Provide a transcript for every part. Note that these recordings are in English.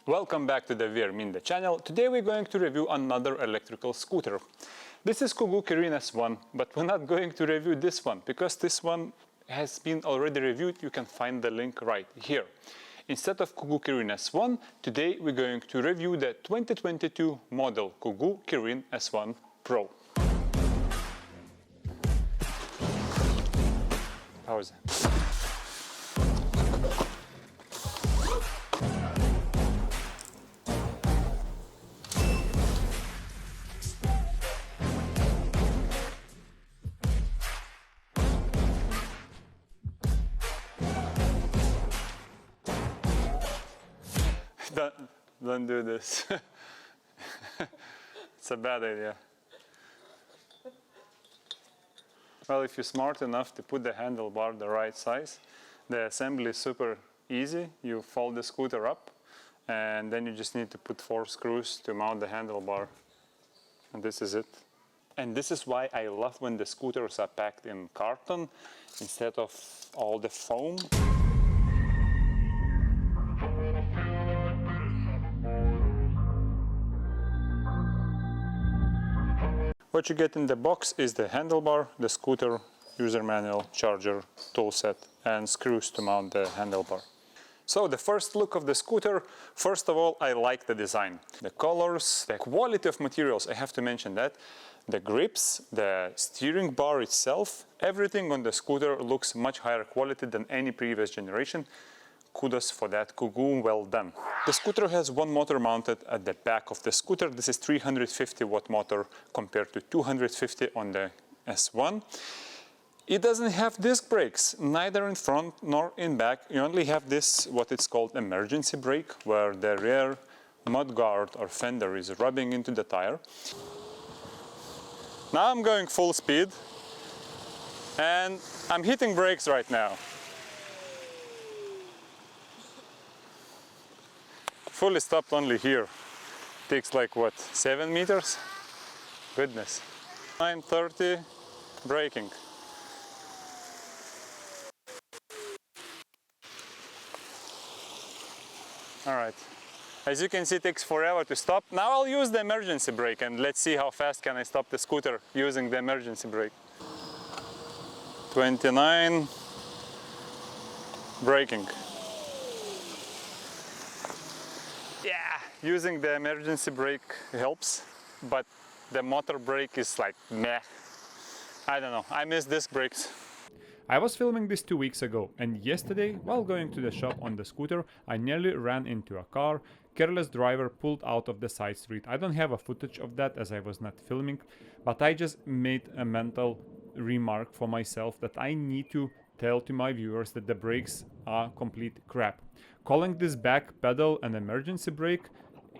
Welcome back to the Minda channel. Today we're going to review another electrical scooter. This is Kugoo Kirin S1, but we're not going to review this one because this one has been already reviewed. You can find the link right here. Instead of Kugoo Kirin S1, today we're going to review the 2022 model Kugoo Kirin S1 Pro. Pause. Don't do this. It's a bad idea. Well, if you're smart enough to put the handlebar the right size, the assembly is super easy. You fold the scooter up, and then you just need to put 4 screws to mount the handlebar. And this is it. And this is why I love when the scooters are packed in carton instead of all the foam. What you get in the box is the handlebar, the scooter, user manual, charger, tool set, and screws to mount the handlebar. So the first look of the scooter, first of all, I like the design. The colors, the quality of materials, I have to mention that. The grips, the steering bar itself, everything on the scooter looks much higher quality than any previous generation. Kudos for that, Kugoo, well done. The scooter has one motor mounted at the back of the scooter. This is 350 watt motor compared to 250 on the S1. It doesn't have disc brakes, neither in front nor in back. You only have this, what it's called emergency brake, where the rear mudguard or fender is rubbing into the tire. Now I'm going full speed and I'm hitting brakes right now. Fully stopped only here. Takes like what, 7 meters? Goodness. 9:30, braking. All right. As you can see, it takes forever to stop. Now I'll use the emergency brake and let's see how fast can I stop the scooter using the emergency brake. 29, braking. Yeah, using the emergency brake helps, but the motor brake is like meh. I don't know, I miss disc brakes. I was filming this 2 weeks ago, and yesterday, while going to the shop on the scooter, I nearly ran into a car. Careless driver pulled out of the side street. I don't have a footage of that as I was not filming, but I just made a mental remark for myself that I need to tell to my viewers that the brakes are complete crap. Calling this back pedal an emergency brake,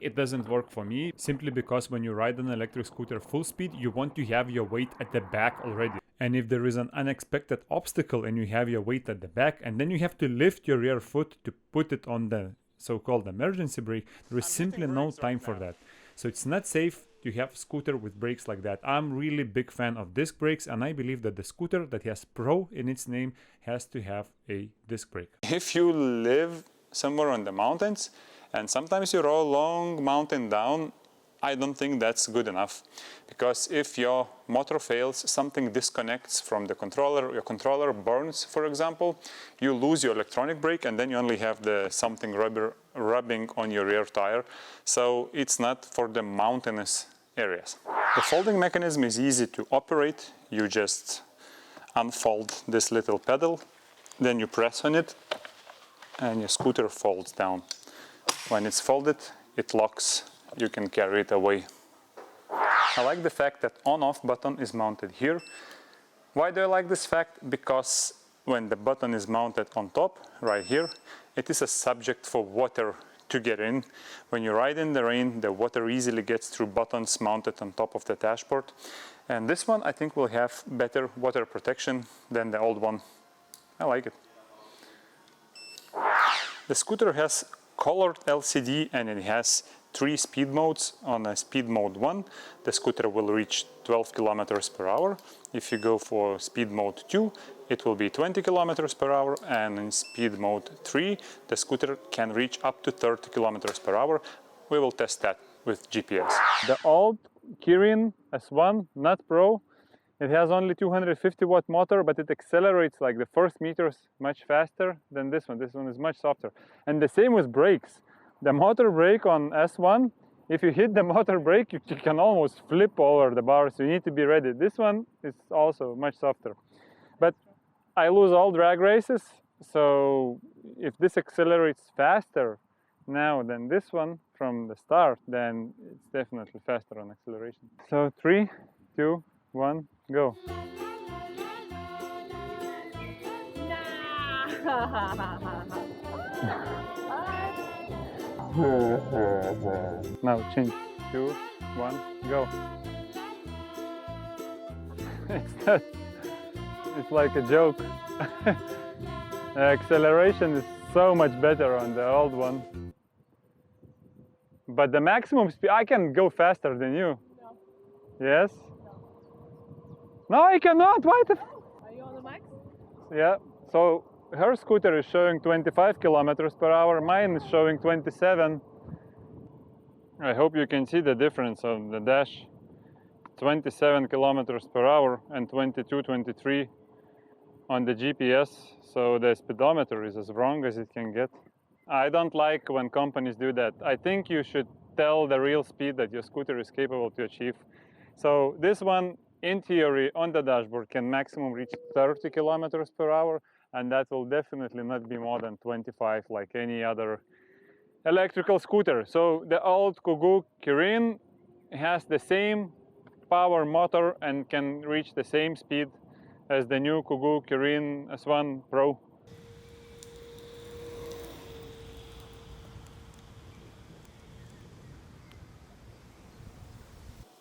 it doesn't work for me, simply because when you ride an electric scooter full speed, you want to have your weight at the back already. And if there is an unexpected obstacle and you have your weight at the back, and then you have to lift your rear foot to put it on the so-called emergency brake, there is simply no time for that. So it's not safe to have scooter with brakes like that. I'm really big fan of disc brakes, and I believe that the scooter that has Pro in its name has to have a disc brake. If you live somewhere on the mountains and sometimes you roll long mountain down, I don't think that's good enough, because if your motor fails, something disconnects from the controller, your controller burns, for example, you lose your electronic brake and then you only have something rubbing on your rear tire. So it's not for the mountainous areas. The folding mechanism is easy to operate. You just unfold this little pedal, then you press on it and your scooter folds down. When it's folded, it locks. You can carry it away. I like the fact that on-off button is mounted here. Why do I like this fact? Because when the button is mounted on top, right here, it is a subject for water to get in. When you ride in the rain, the water easily gets through buttons mounted on top of the dashboard. And this one, I think, will have better water protection than the old one. I like it. The scooter has colored LCD and it has 3 speed modes. On a speed mode 1, the scooter will reach 12 kilometers per hour. If you go for speed mode 2, it will be 20 kilometers per hour, and in speed mode 3, the scooter can reach up to 30 kilometers per hour. We will test that with GPS. The old Kirin S1, not Pro, it has only 250 watt motor, but it accelerates like the first meters much faster than this one. This one is much softer. And the same with brakes. The motor brake on S1, if you hit the motor brake, you can almost flip over the bars. So you need to be ready. This one is also much softer. But I lose all drag races, so if this accelerates faster now than this one from the start, then it's definitely faster on acceleration. So 3, 2, 1, go. Now change. 2, 1, go. It's like a joke. The acceleration is so much better on the old one. But the maximum speed, I can go faster than you. No. Yes? No, I cannot. Why the? Are you on the max? Yeah. So her scooter is showing 25 kilometers per hour. Mine is showing 27. I hope you can see the difference on the dash. 27 kilometers per hour and 22, 23 on the GPS. So the speedometer is as wrong as it can get. I don't like when companies do that. I think you should tell the real speed that your scooter is capable to achieve. So this one, in theory, on the dashboard can maximum reach 30 kilometers per hour, and that will definitely not be more than 25 like any other electrical scooter. So the old Kugoo Kirin has the same power motor and can reach the same speed as the new Kugoo Kirin S1 Pro.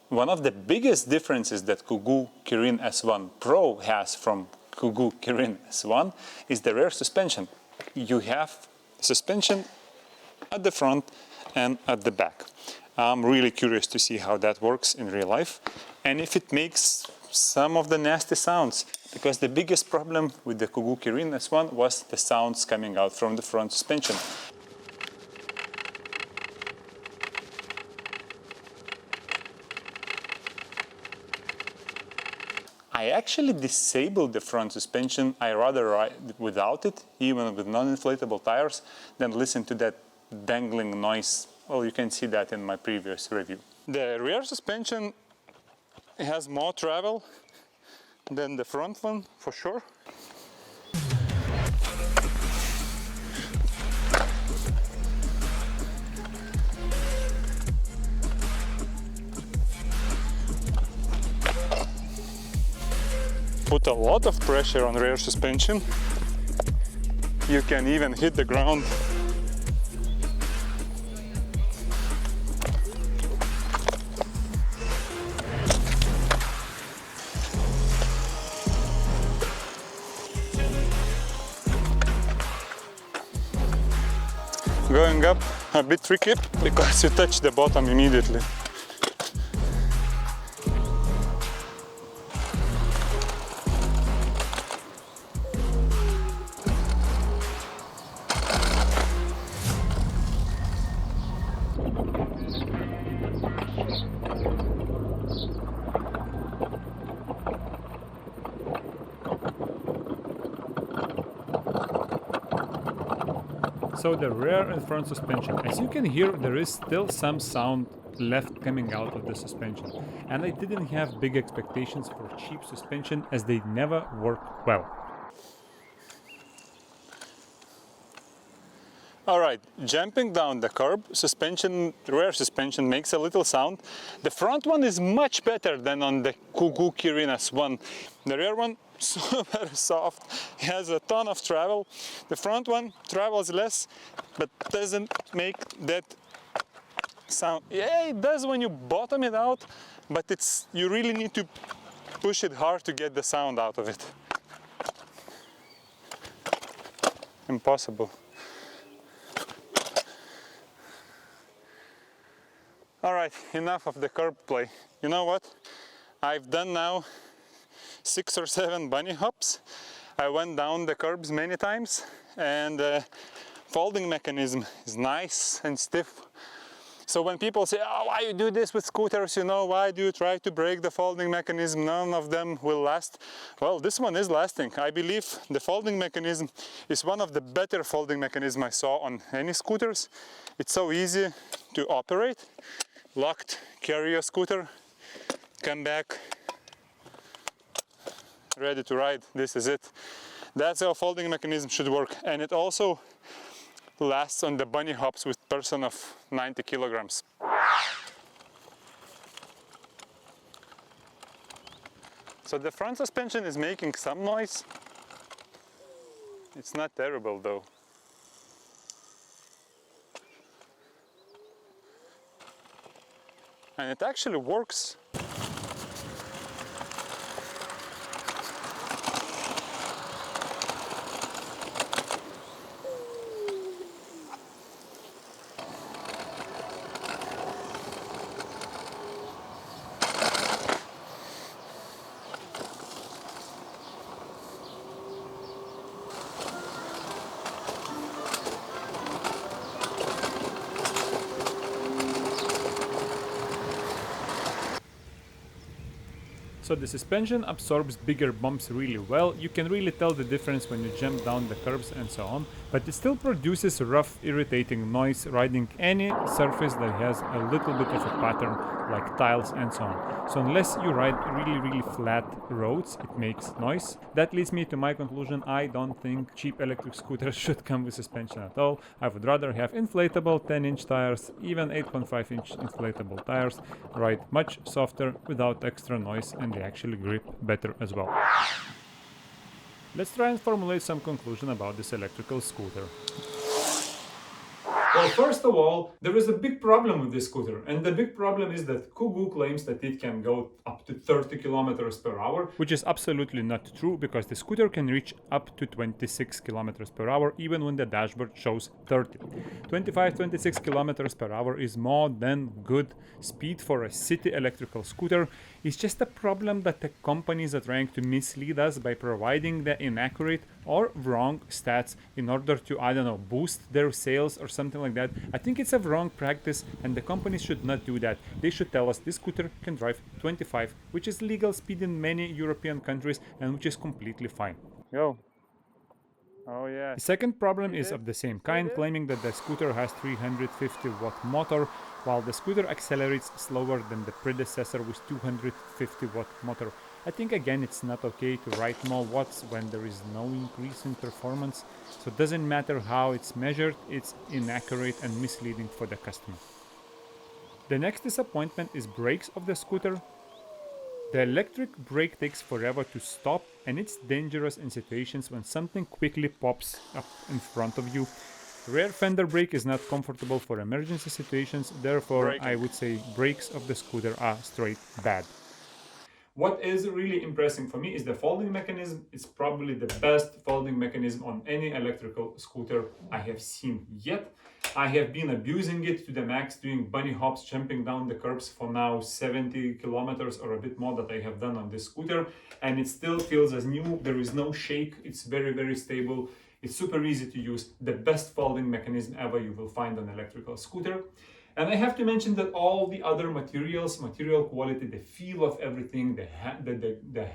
One of the biggest differences that Kugoo Kirin S1 Pro has from Kugoo Kirin S1 is the rear suspension. You have suspension at the front and at the back. I'm really curious to see how that works in real life and if it makes some of the nasty sounds, because the biggest problem with the Kugoo Kirin S1 was the sounds coming out from the front suspension. I actually disabled the front suspension. I rather ride without it, even with non-inflatable tires, than listen to that dangling noise. Well, you can see that in my previous review. The rear suspension has more travel than the front one, for sure. Put a lot of pressure on rear suspension. You can even hit the ground. Going up a bit tricky because you touch the bottom immediately. So the rear and front suspension, as you can hear, there is still some sound left coming out of the suspension, and I didn't have big expectations for cheap suspension as they never work well. Alright, jumping down the curb, rear suspension makes a little sound. The front one is much better than on the Kugoo Kirin S1. The rear one, super soft, has a ton of travel. The front one travels less, but doesn't make that sound. Yeah, it does when you bottom it out, but you really need to push it hard to get the sound out of it. Impossible. Alright, enough of the curb play. You know what? I've done now 6 or 7 bunny hops. I went down the curbs many times, and the folding mechanism is nice and stiff. So when people say, oh, why you do this with scooters, you know, why do you try to break the folding mechanism, none of them will last. Well, this one is lasting. I believe the folding mechanism is one of the better folding mechanisms I saw on any scooters. It's so easy to operate. Locked, carry your scooter, come back, ready to ride. This is it. That's how a folding mechanism should work. And it also lasts on the bunny hops with person of 90 kilograms. So the front suspension is making some noise. It's not terrible though. And it actually works. So the suspension absorbs bigger bumps really well. You can really tell the difference when you jump down the curbs and so on, but it still produces rough, irritating noise riding any surface that has a little bit of a pattern, like tiles and so on. So unless you ride really flat roads, it makes noise. That leads me to my conclusion: I don't think cheap electric scooters should come with suspension at all. I would rather have inflatable 10-inch tires, even 8.5-inch inflatable tires, ride much softer without extra noise, and they actually grip better as well. Let's try and formulate some conclusion about this electrical scooter. Well, first of all, there is a big problem with this scooter, and the big problem is that Kugoo claims that it can go up to 30 kilometers per hour, which is absolutely not true, because the scooter can reach up to 26 kilometers per hour even when the dashboard shows 30. 25-26 kilometers per hour is more than good speed for a city electrical scooter. It's just a problem that the companies are trying to mislead us by providing the inaccurate or wrong stats in order to, I don't know, boost their sales or something like that. I think it's a wrong practice, and the companies should not do that. They should tell us this scooter can drive 25, which is legal speed in many European countries and which is completely fine. Go. Oh yeah. The second problem is of the same kind, claiming that the scooter has 350 watt motor, while the scooter accelerates slower than the predecessor with 250 watt motor. I think again it's not okay to write more watts when there is no increase in performance, so it doesn't matter how it's measured, it's inaccurate and misleading for the customer. The next disappointment is brakes of the scooter. The electric brake takes forever to stop, and it's dangerous in situations when something quickly pops up in front of you. Rear fender brake is not comfortable for emergency situations, therefore I would say brakes of the scooter are straight bad. What is really impressive for me is the folding mechanism. It's probably the best folding mechanism on any electrical scooter I have seen yet. I have been abusing it to the max, doing bunny hops, jumping down the curbs for now 70 kilometers or a bit more that I have done on this scooter, and it still feels as new. There is no shake. It's very stable. It's super easy to use. The best folding mechanism ever you will find on an electrical scooter. And I have to mention that all the other materials, material quality, the feel of everything, the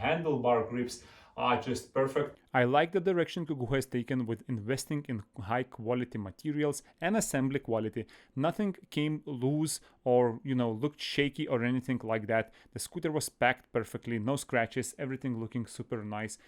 handlebar grips are just perfect. I like the direction Kugoo has taken with investing in high quality materials and assembly quality. Nothing came loose or, looked shaky or anything like that. The scooter was packed perfectly, no scratches, everything looking super nice.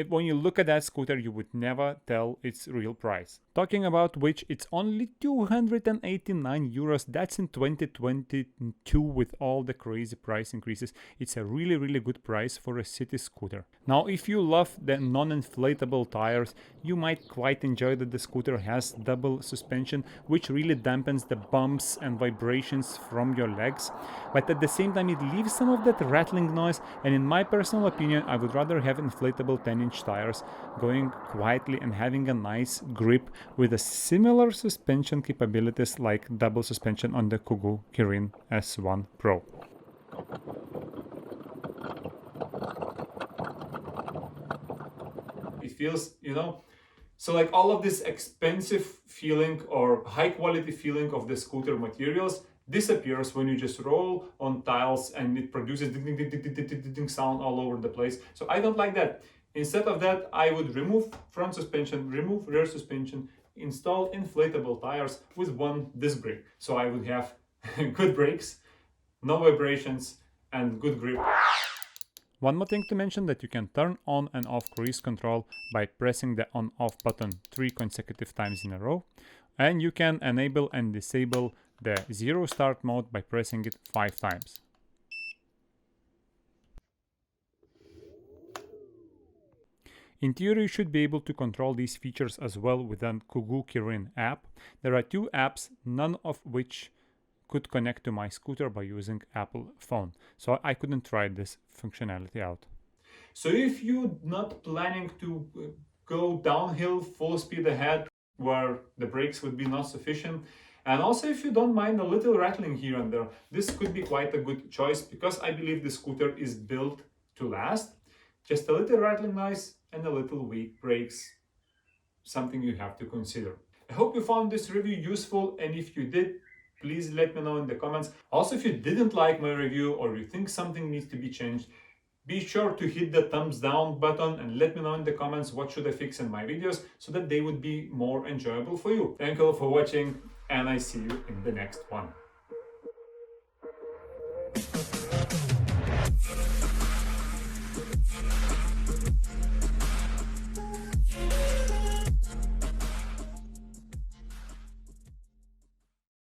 When you look at that scooter, you would never tell its real price. Talking about which, it's only 289 euros. That's in 2022 with all the crazy price increases. It's a really good price for a city scooter. Now, if you love the non-inflatable tires, you might quite enjoy that the scooter has double suspension, which really dampens the bumps and vibrations from your legs. But at the same time, it leaves some of that rattling noise, and in my personal opinion, I would rather have inflatable 10-inch tires going quietly and having a nice grip with a similar suspension capabilities like double suspension on the Kugoo Kirin S1 Pro. It feels, you know. So like all of this expensive feeling or high quality feeling of the scooter materials disappears when you just roll on tiles and it produces ding, ding, ding, ding, ding, ding, ding, ding sound all over the place. So I don't like that. Instead of that, I would remove front suspension, remove rear suspension, install inflatable tires with one disc brake. So I would have good brakes, no vibrations, and good grip. One more thing to mention, that you can turn on and off cruise control by pressing the on-off button 3 consecutive times in a row. And you can enable and disable the zero start mode by pressing it 5 times. In theory, you should be able to control these features as well within Kugoo Kirin app. There are 2 apps, none of which could connect to my scooter by using Apple phone. So I couldn't try this functionality out. So if you're not planning to go downhill full speed ahead where the brakes would be not sufficient, and also if you don't mind a little rattling here and there, this could be quite a good choice because I believe the scooter is built to last. Just a little rattling noise and a little weak brakes, something you have to consider. I hope you found this review useful, and if you did, please let me know in the comments. Also, if you didn't like my review or you think something needs to be changed, be sure to hit the thumbs down button and let me know in the comments what should I fix in my videos so that they would be more enjoyable for you. Thank you all for watching, and I see you in the next one.